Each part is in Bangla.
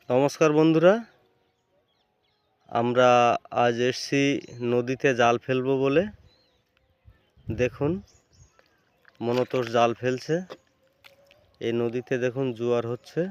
নমস্কার বন্ধুরা, আমরা আজ এসেছি নদীতে জাল ফেলবো বলে। দেখুন মনতোষ জাল ফেলছে। এই নদীতে দেখুন জোয়ার হচ্ছে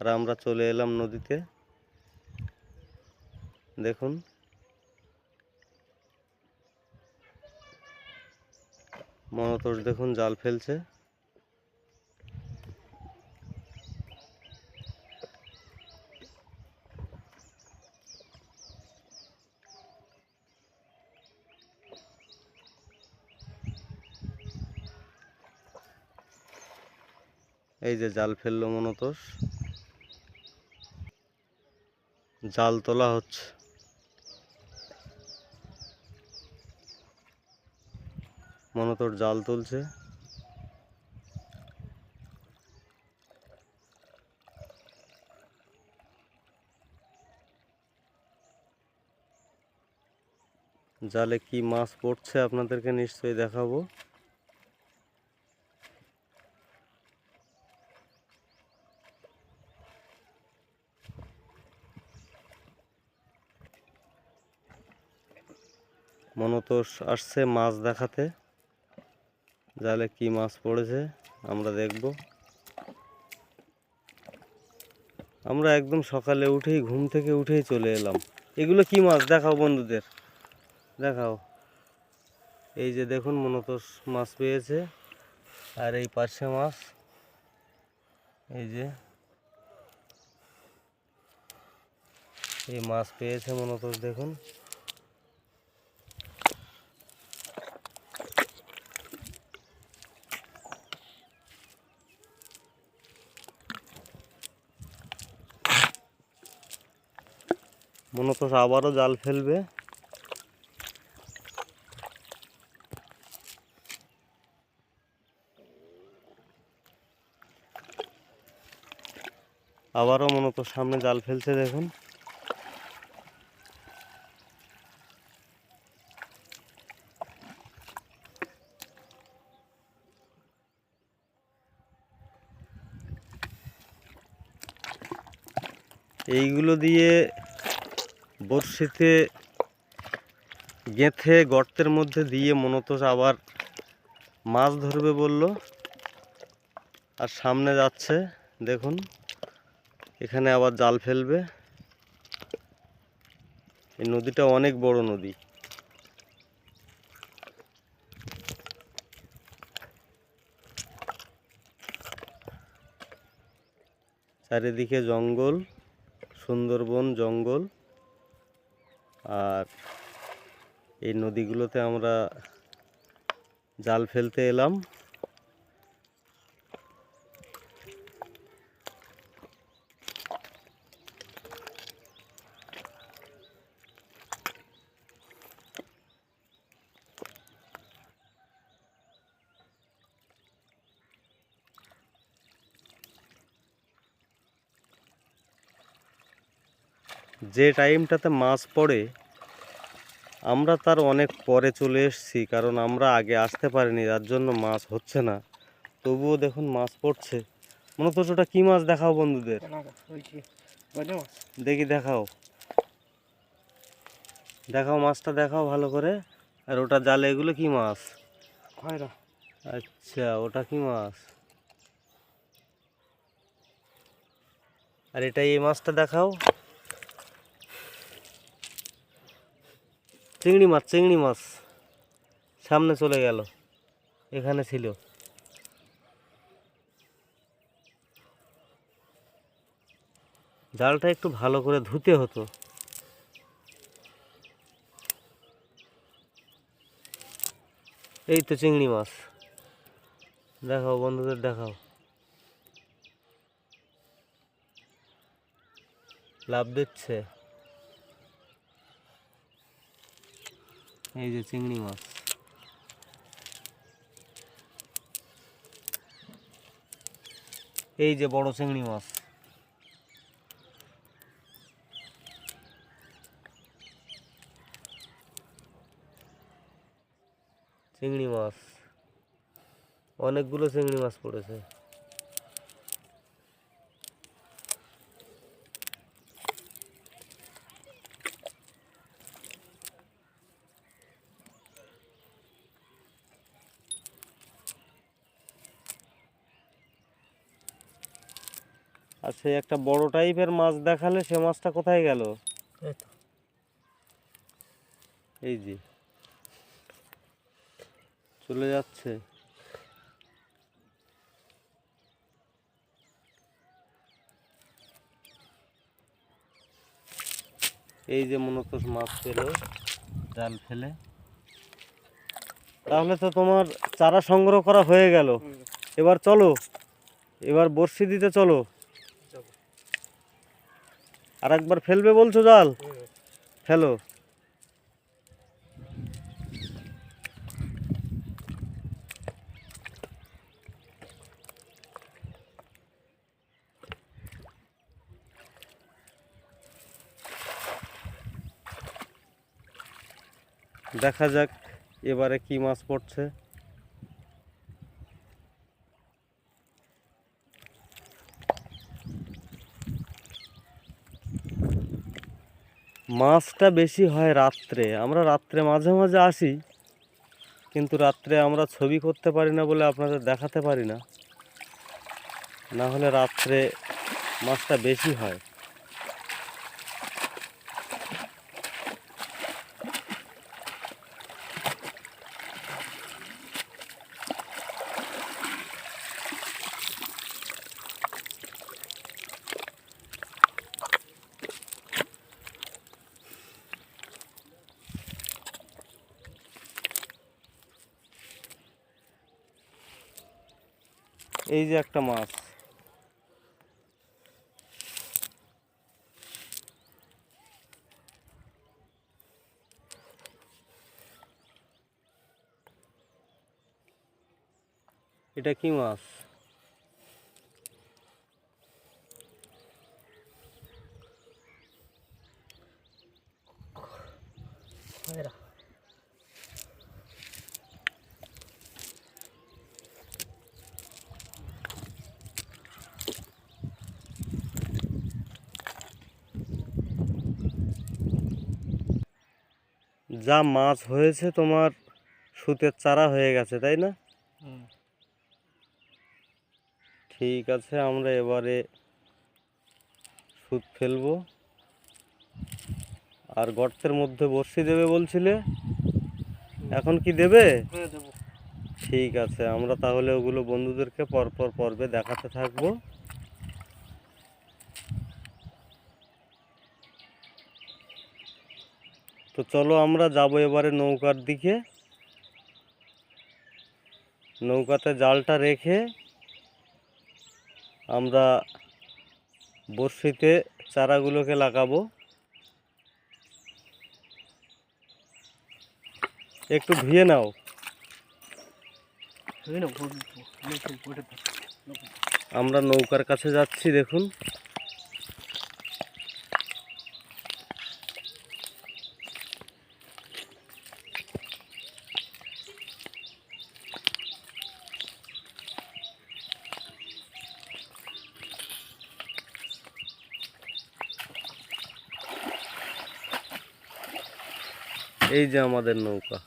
আর আমরা চলে এলাম নদীতে। দেখুন মনতোষ দেখুন জাল ফেলছে। এই যে জাল ফেললো মনতোষ, জাল তোলা হচ্ছে। মনতোষ জাল তুলছে। জালে কি মাছ পড়ছে আপনাদেরকে নিশ্চয়ই দেখাবো। মনতোষ আসছে মাছ দেখাতে। জালে কি মাছ পড়েছে আমরা দেখব। আমরা একদম সকালে উঠেই ঘুম থেকে উঠেই চলে এলাম। এগুলো কি মাছ দেখাও বন্ধুদের, দেখাও। এই যে দেখুন মনতোষ মাছ পেয়েছে, আর এই পার্শে মাছ। এই যে এই মাছ পেয়েছে মনতোষ, দেখুন। মনতোষ আবারও জাল ফেলবে। আবারও মনতোষ সামনে জাল ফেলছে, দেখুন। এইগুলো দিয়ে বড়শিতে গেঁথে গর্তের মধ্যে দিয়ে মনতোষ আবার মাছ ধরবে বলল, আর সামনে যাচ্ছে দেখুন। এখানে আবার জাল ফেলবে। এই নদীটা অনেক বড় নদী। চারিদিকে জঙ্গল, সুন্দরবন জঙ্গল। আর এই নদীগুলোতে আমরা জাল ফেলতে এলাম। যে টাইমটাতে মাছ পড়ে আমরা তার অনেক পরে চলে এসেছি, কারণ আমরা আগে আসতে পারিনি, যার জন্য মাছ হচ্ছে না। তবুও দেখুন মাছ পড়ছে। মনতোষ ওটা কি মাছ দেখাও বন্ধুদের, দেখি দেখাও, দেখাও মাছটা দেখাও ভালো করে। আর ওটা জালে এগুলো কি মাছ? আচ্ছা, ওটা কি মাছ? আর এটা এই মাছটা দেখাও। চিংড়ি মাছ, চিংড়ি মাছ সামনে চলে গেল, এখানে ছিল। জালটা একটু ভালো করে ধুতে হতো। এই তো চিংড়ি মাছ, দেখাও বন্ধুদের দেখাও। লাভ দিচ্ছে। এই যে চিংড়ি মাছ। এই যে বড় চিংড়ি মাছ। চিংড়ি মাছ, অনেকগুলো চিংড়ি মাছ পড়েছে। আর সেই একটা বড় টাইপের মাছ দেখালে, সে মাছটা কোথায় গেল? এই যে চলে যাচ্ছে। এই যে মূলত মাছ পেল জাল ফেলে। তাহলে তো তোমার চারা সংগ্রহ করা হয়ে গেল। এবার চলো, এবার বড়শি দিতে চলো। আর একবার ফেলবে বলছো জাল? ফেলো। দেখা যাক এবারে কি মাছ পড়ছে। মাছটা বেশি হয় রাত্রে। আমরা রাত্রে মাঝে মাঝে আসি, কিন্তু রাত্রে আমরা ছবি করতে পারি না বলে আপনাদের দেখাতে পারি না। না হলে রাত্রে মাছটা বেশি হয়। এই যে একটা মাছ, এটা কি মাছ? যা মাছ হয়েছে তোমার সুতের চারা হয়ে গেছে, তাই না? ঠিক আছে, আমরা এবারে সুত ফেলবো। আর গর্তের মধ্যে বড়শি দেবে বলছিলে, এখন কি দেবে? ঠিক আছে, আমরা তাহলে ওগুলো বন্ধুদেরকে পরপর পর্বে দেখাতে থাকবো। তো চলো আমরা যাবো এবারে নৌকার দিকে। নৌকাতে জালটা রেখে আমরা বড়শিতে চারাগুলোকে লাগাবো। একটু ধুয়ে নাও। আমরা নৌকার কাছে যাচ্ছি, দেখুন। এই যে আমাদের নৌকা।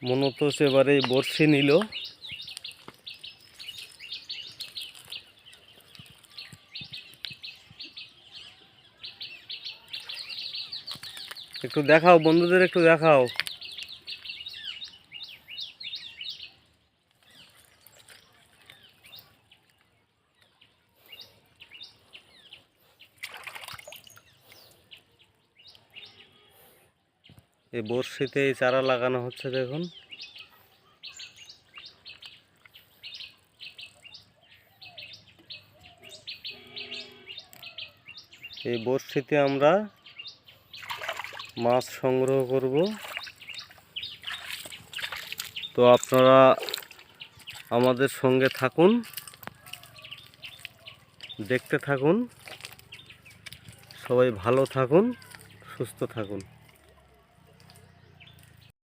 মূলত এবারে বড়শি নিল। একটু দেখাও বন্ধুদের, একটু দেখাও। এই বড়শিতে এই চারা লাগানো হচ্ছে, দেখুন। এই বড়শিতে আমরা মাছ সংগ্রহ করব। তো আপনারা আমাদের সঙ্গে থাকুন, দেখতে থাকুন। সবাই ভালো থাকুন, সুস্থ থাকুন।